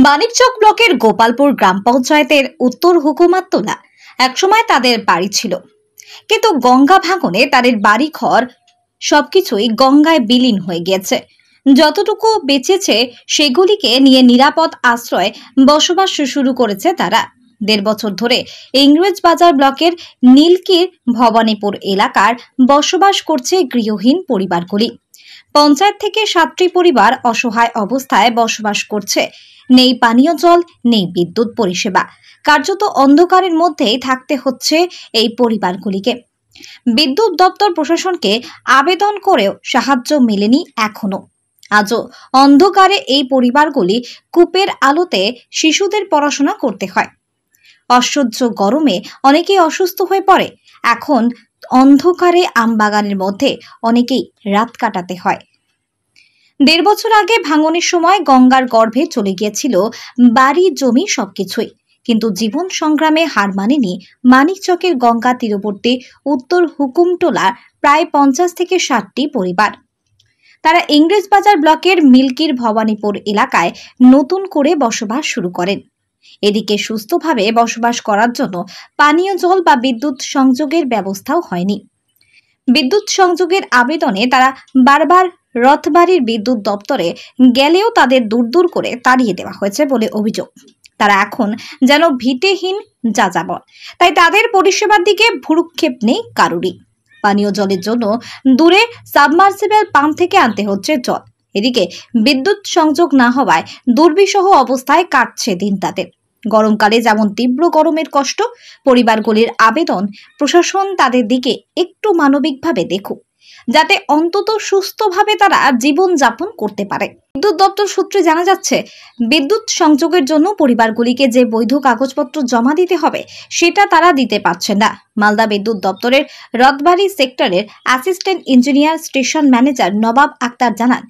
মানিকচক ব্লকের গোপালপুর গ্রাম পঞ্চায়েতের উত্তর হুকুমাতলা একসময় তাদের বাড়ি ছিল, কিন্তু গঙ্গা ভাঙনে তাদের বাড়ি ঘর সবকিছুই গঙ্গায় বিলীন হয়ে গিয়েছে। যতটুকু বেঁচেছে সেগুলিকে নিয়ে নিরাপদ আশ্রয় বসবাস শুরু করেছে তারা। ১.৫ বছর ধরে ইংরেজবাজার ব্লকের নীলকির ভবানীপুর এলাকার বসবাস করছে গৃহহীন পরিবারগুলি। পঞ্চায়েত থেকে ৭টি পরিবার অসহায় অবস্থায় বসবাস করছে। নেই পানীয় জল, নেই বিদ্যুৎ পরিষেবা। কার্যত অন্ধকারের মধ্যেই থাকতে হচ্ছে এই পরিবারগুলিকে। বিদ্যুৎ দপ্তর প্রশাসনকে আবেদন করেও সাহায্য মেলেনি এখনো। আজও অন্ধকারে এই পরিবারগুলি কূপের আলোতে শিশুদের পড়াশোনা করতে হয়। অসহ্য গরমে অনেকেই অসুস্থ হয়ে পড়ে। এখন অন্ধকারে আমবাগানের মধ্যে অনেকেই রাত কাটাতে হয়। ১.৫ বছর আগে ভাঙনের সময় গঙ্গার গর্ভে চলে গিয়েছিল বাড়ি, জমি সবকিছুই, কিন্তু জীবন সংগ্রামে হার মানেনি মানিকচকের গঙ্গা তীরবর্তী উত্তর হুকুমটোলার প্রায় ৫০ থেকে ৬০টি পরিবার। তারা ইংরেজবাজার ব্লকের মিল্কির ভবানীপুর এলাকায় নতুন করে বসবাস শুরু করেন। এদিকে সুস্থভাবে বসবাস করার জন্য পানীয় জল বা বিদ্যুৎ সংযোগের ব্যবস্থাও হয়নি। বিদ্যুৎ সংযোগের আবেদনে তারা বারবার রথবাড়ির বিদ্যুৎ দপ্তরে গেলেও তাদের দূর দূর করে তাড়িয়ে দেওয়া হয়েছে বলে অভিযোগ। তারা এখন যেন ভিটেহীন যাযাবর, তাই তাদের পরিষেবার দিকে ভ্রুক্ষেপ নেই কারুরই। পানীয় জলের জন্য দূরে সাবমার্সিবল পাম্প থেকে আনতে হচ্ছে জল। এদিকে বিদ্যুৎ সংযোগ না হওয়ায় দুর্বিষহ অবস্থায় কাটছে দিন তাদের। গরমকালে যেমন তীব্র গরমের কষ্ট, পরিবারগুলির আবেদন প্রশাসন তাদের দিকে একটু মানবিকভাবে দেখুক, যাতে অন্তত সুস্থভাবে তারা জীবন যাপন করতে পারে। বিদ্যুৎ দপ্তর সূত্রে জানা যাচ্ছে, বিদ্যুৎ সংযোগের জন্য পরিবারগুলিকে যে বৈধ কাগজপত্র জমা দিতে হবে সেটা তারা দিতে পারছে না। মালদা বিদ্যুৎ দপ্তরের রথবাড়ি সেক্টরের অ্যাসিস্ট্যান্ট ইঞ্জিনিয়ার স্টেশন ম্যানেজার নবাব আক্তার জানান,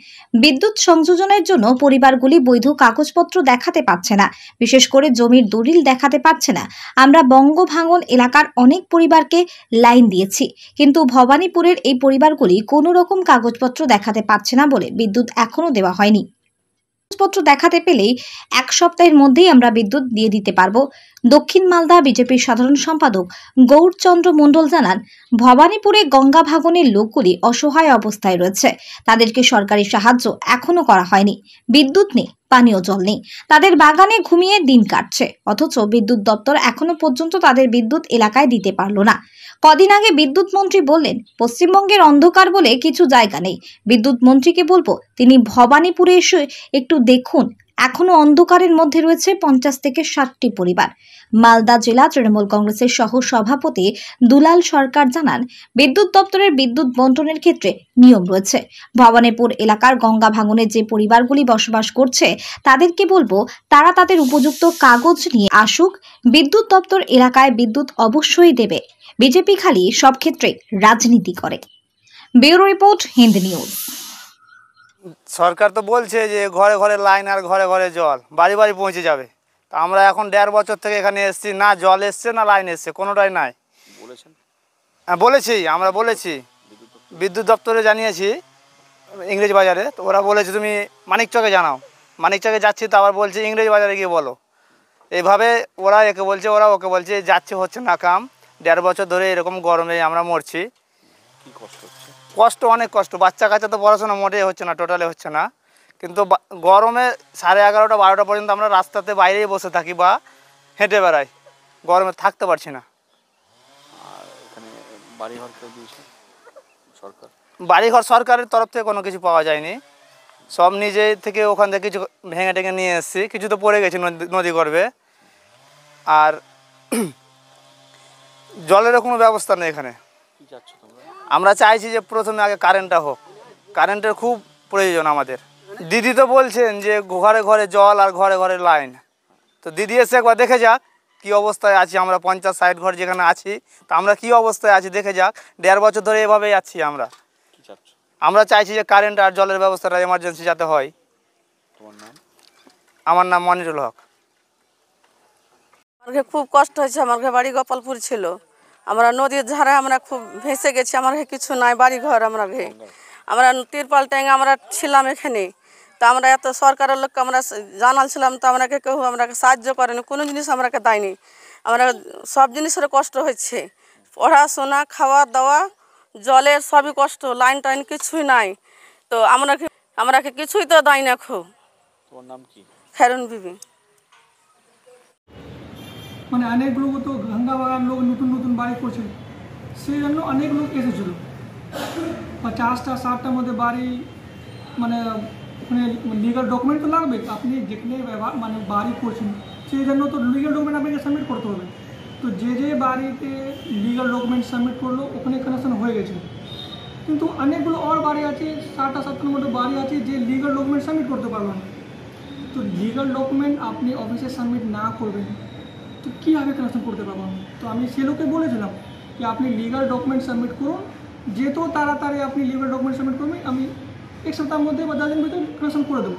বিদ্যুৎ সংযোজনের জন্য পরিবারগুলি বৈধ কাগজপত্র দেখাতে পারছে না, বিশেষ করে জমির দলিল দেখাতে পারছে না। আমরা বঙ্গভাঙন এলাকার অনেক পরিবারকে লাইন দিয়েছি, কিন্তু ভবানীপুরের এই পরিবারগুলি কোনো রকম কাগজপত্র দেখাতে পারছে না বলে বিদ্যুৎ এখনো দেওয়া হয়নি। কাগজপত্র দেখাতে পেলেই ১ সপ্তাহের মধ্যেই আমরা বিদ্যুৎ দিয়ে দিতে পারবো। দক্ষিণ মালদা বিজেপির সাধারণ সম্পাদক গৌরচন্দ্র মণ্ডল জানান, ভবানীপুরে গঙ্গা ভাঙনের লোকগুলি অসহায় অবস্থায় রয়েছে। তাদেরকে সরকারি সাহায্য এখনো করা হয়নি। বিদ্যুৎ নেই, পানীয় জল নেই, তাদের বাগানে ঘুমিয়ে দিন কাটছে, অথচ বিদ্যুৎ দপ্তর এখনো পর্যন্ত তাদের বিদ্যুৎ এলাকায় দিতে পারলো না। কদিন আগে বিদ্যুৎ মন্ত্রী বললেন, পশ্চিমবঙ্গের অন্ধকার বলে কিছু জায়গা নেই। বিদ্যুৎ মন্ত্রীকে বলবো তিনি ভবানীপুরে এসে একটু দেখুন, এখনো অন্ধকারের মধ্যে রয়েছে ৫০ থেকে ৬০টি পরিবার। মালদা জেলা তৃণমূল কংগ্রেসের সহ সভাপতি দুলাল সরকার জানান, বিদ্যুৎ দপ্তরের বিদ্যুৎ বন্টনের ক্ষেত্রে নিয়ম রয়েছে। ভবানীপুর এলাকার গঙ্গা ভাঙনে যে পরিবারগুলি বসবাস করছে তাদেরকে বলবো তারা তাদের উপযুক্ত কাগজ নিয়ে আসুক। বিদ্যুৎ দপ্তর এলাকায় বিদ্যুৎ অবশ্যই দেবে। বিজেপি খালি সব ক্ষেত্রে রাজনীতি করে। Bureau report, Hind news. সরকার তো বলছে যে ঘরে ঘরে লাইন আর ঘরে ঘরে জল বাড়ি বাড়ি পৌঁছে যাবে। তা আমরা এখন ১.৫ বছর থেকে এখানে এসেছি, না জল এসছে না লাইন এসছে, কোনোটাই নাই। হ্যাঁ বলেছি, আমরা বলেছি, বিদ্যুৎ দপ্তরে জানিয়েছি ইংরেজবাজারে। তো ওরা বলেছে তুমি মানিকচকে জানাও। মানিকচকে যাচ্ছি, তো আবার বলছে ইংরেজবাজারে গিয়ে বলো। এইভাবে ওরা একে বলছে, ওরা ওকে বলছে, যাচ্ছে হচ্ছে না কাম। ১.৫ বছর ধরে এরকম গরমে আমরা মরছি। কি কষ্ট হচ্ছে? কষ্ট, অনেক কষ্ট। বাচ্চা কাচ্চা তো পড়াশোনা মোটেই হচ্ছে না, টোটালে হচ্ছে না। কিন্তু গরমে 11:30 12টা পর্যন্ত আমরা রাস্তাতে বাইরেই বসে থাকি বা হেঁটে বেড়াই, গরমে থাকতে পারছি না। আর এখানে বাড়িঘর কেউ দিয়েছে সরকার? বাড়িঘর সরকারের তরফ থেকে কোনো কিছু পাওয়া যায়নি, সব নিজে থেকে ওখান থেকে কিছু ভেঙে টেঙে নিয়ে এসেছি, কিছু তো পড়ে গেছে নদী গর্ভে। আর জলেরও কোনো ব্যবস্থা নেই এখানে। কি চাচ্ছ তোমরা? আমরা চাইছি যে প্রথমে আগে কারেন্টটা হোক, কারেন্টের খুব প্রয়োজন আমাদের। দিদি তো বলছেন যে ঘরে ঘরে জল আর ঘরে ঘরে লাইন। তো দিদি এসে একবার দেখে যাক কী অবস্থায় আছি আমরা, ৫০-৬০ ঘর যেখানে আছি, তা আমরা কী অবস্থায় আছি দেখে যাক। ১.৫ বছর ধরে এভাবেই আছি আমরা। কি চাচ্ছ? আমরা চাইছি যে কারেন্ট আর জলের ব্যবস্থাটা এমার্জেন্সি যাতে হয়। তোমার নাম? আমার নাম মনিরুল হক। আমার খুব কষ্ট হয়েছে। আমার বাড়ি গোপালপুর ছিল, আমরা নদীর ধারে আমরা খুব ভেসে গেছি। আমার কিছু নাই, বাড়ি ঘর আমরা আমরা তিরপাল ট্যাঙ্গে আমরা ছিলাম এখানে, তো আমরা এত সরকারের লোককে আমরা জানালছিলাম, তো আমাকে কেউ আমাকে সাহায্য করেনি, কোনো জিনিস আমাকে দেয়নি। আমরা সব জিনিসের কষ্ট হচ্ছে, পড়াশোনা, খাওয়া দাওয়া, জলের সবই কষ্ট, লাইন টাইন কিছুই নাই। তো আমরাকে কিছুই তো দেয় না। তোমার নাম কি? খেরুন বিবি। মানে অনেক লোক তো গঙ্গা বাগান লোক নতুন নতুন বাড়ি করছিল, সেই জন্য অনেক লোক এসেছিল। 50টা 60টার মধ্যে বাড়ি, মানে ওখানে লিগাল ডকুমেন্ট তো লাগবে। আপনি যেখানে মানে বাড়ি করছেন সেই জন্য তো লিগাল ডকুমেন্ট আপনাকে সাবমিট করতে হবে। তো যে যে বাড়িতে লিগাল ডকুমেন্ট সাবমিট করলো ওখানে কানেকশন হয়ে গেছে। কিন্তু অনেকগুলো আর বাড়ি আছে, 60টা 70টার মধ্যে বাড়ি আছে যে লিগাল ডকুমেন্ট সাবমিট করতে পারলো না। তো লিগাল ডকুমেন্ট আপনি অফিসে সাবমিট না করবেন তো কীভাবে কানেকশন করতে পারবো? তো আমি সে লোককে বলেছিলাম যে আপনি লিগাল ডকুমেন্ট সাবমিট করুন, যেহেতু তাড়াতাড়ি আপনি লিগাল ডকুমেন্ট সাবমিট করবেন, আমি 1 সপ্তাহের মধ্যে বা 10 দিনের ভিতরে কানেকশন করে দেবো।